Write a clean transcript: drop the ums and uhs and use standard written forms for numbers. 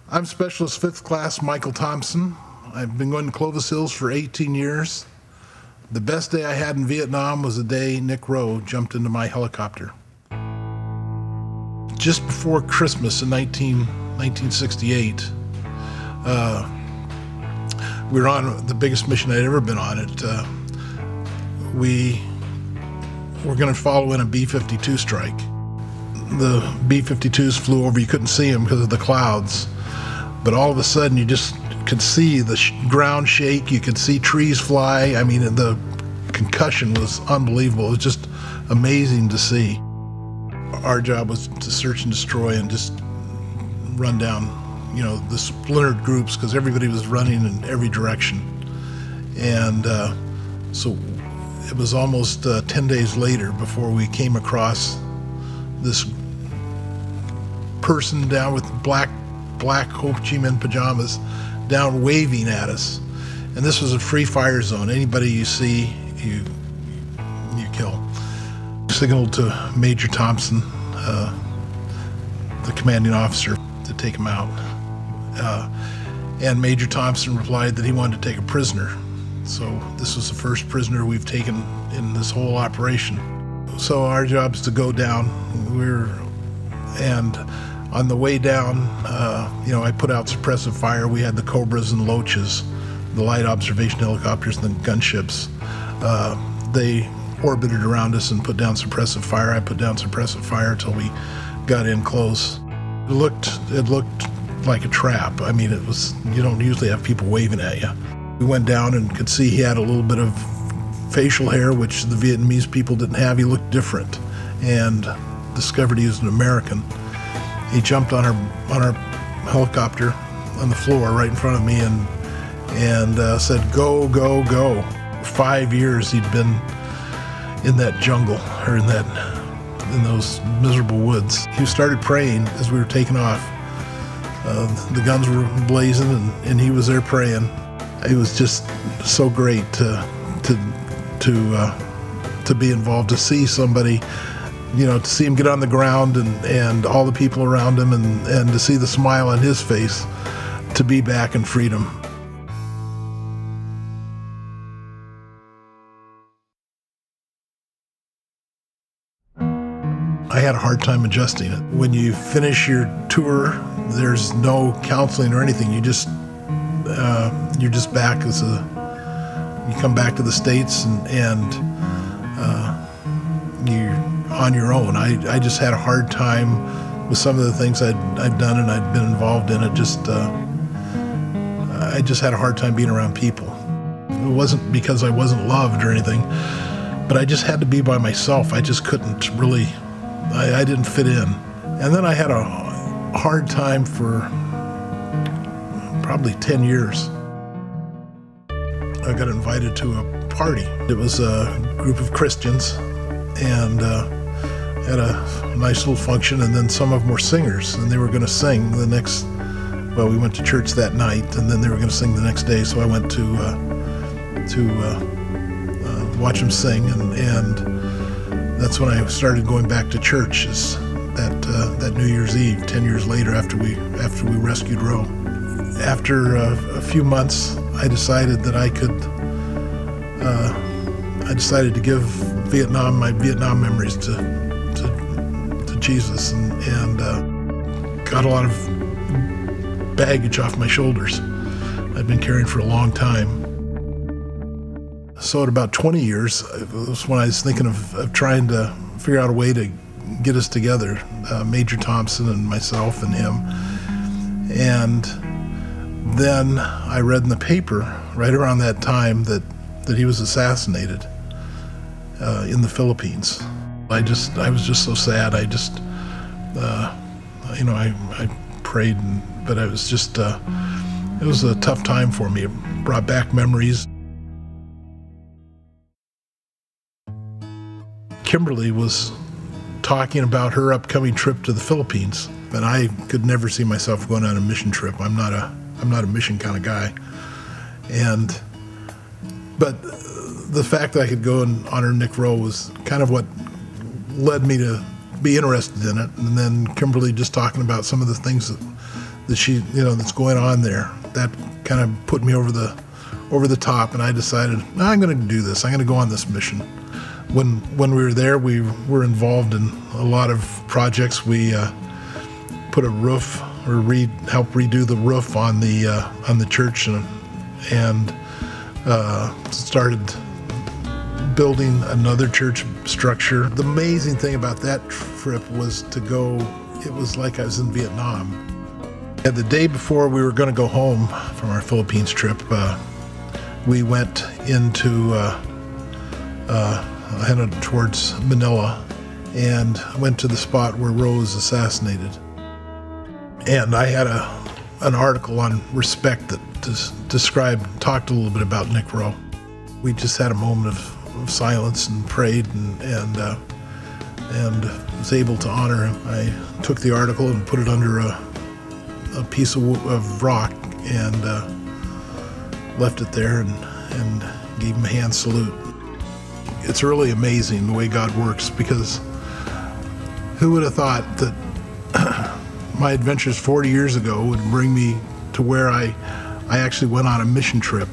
I'm Specialist 5th Class Michael Thompson. I've been going to Clovis Hills for 18 years. The best day I had in Vietnam was the day Nick Rowe jumped into my helicopter. Just before Christmas in 1968, we were on the biggest mission I'd ever been on. We were going to follow in a B-52 strike. The B-52s flew over. You couldn't see them because of the clouds. But all of a sudden, you just could see the ground shake. You could see trees fly. I mean, the concussion was unbelievable. It was just amazing to see. Our job was to search and destroy and just run down, the splintered groups, because everybody was running in every direction. And so it was almost 10 days later before we came across this person down with black Ho Chi Minh pajamas down waving at us. And this was a free fire zone. Anybody you see, you kill. Signaled to Major Thompson, the commanding officer, to take him out. And Major Thompson replied that he wanted to take a prisoner. So this was the first prisoner we've taken in this whole operation. So our job is to go down. And on the way down, I put out suppressive fire. We had the Cobras and Loaches, the light observation helicopters and the gunships. They orbited around us and put down suppressive fire. I put down suppressive fire until we got in close. It looked like a trap. I mean, you don't usually have people waving at you. We went down and could see he had a little bit of facial hair, which the Vietnamese people didn't have. He looked different, and discovered he was an American. He jumped on our helicopter on the floor right in front of me and said, "Go, go, go." For 5 years he'd been in that jungle, or in those miserable woods. He started praying as we were taking off. The guns were blazing, and he was there praying. It was just so great to be involved, to see somebody, to see him get on the ground and all the people around him, and to see the smile on his face, to be back in freedom. I had a hard time adjusting it. When you finish your tour, there's no counseling or anything. You're just back you come back to the States and you're on your own. I just had a hard time with some of the things I'd done and I'd been involved in. I just had a hard time being around people. It wasn't because I wasn't loved or anything, but I just had to be by myself. I just couldn't really, I didn't fit in. And then I had a hard time for probably 10 years. I got invited to a party. It was a group of Christians, and had a nice little function, and then some of them were singers, and they were going to sing the next, well, we went to church that night, and then they were going to sing the next day, so I went to watch them sing, and that's when I started going back to church, that New Year's Eve, 10 years later, after we rescued Rowe. After a few months, I decided that I decided to give my Vietnam memories to Jesus, and got a lot of baggage off my shoulders I'd been carrying for a long time. So at about 20 years, it was when I was thinking of trying to figure out a way to get us together, Major Thompson and myself and him. And then I read in the paper right around that time that he was assassinated in the Philippines. I was just so sad. I prayed, but it was just, it was a tough time for me. It brought back memories. Kimberly was talking about her upcoming trip to the Philippines, and I could never see myself going on a mission trip. I'm not a mission kind of guy. But the fact that I could go and honor Nick Rowe was kind of what led me to be interested in it. And then Kimberly just talking about some of the things that's going on there. That kind of put me over the top, and I decided, I'm going to do this. I'm going to go on this mission. When we were there, we were involved in a lot of projects. We put a roof, or helped redo the roof on the church, and started building another church structure. The amazing thing about that trip was to go. It was like I was in Vietnam. And the day before we were going to go home from our Philippines trip, we went into headed towards Manila, and went to the spot where Rowe was assassinated. And I had an article on respect that talked a little bit about Nick Rowe. We just had a moment of silence and prayed, and was able to honor him. I took the article and put it under a piece of rock, and left it there, and gave him a hand salute. It's really amazing the way God works, because who would have thought that my adventures 40 years ago would bring me to where I actually went on a mission trip.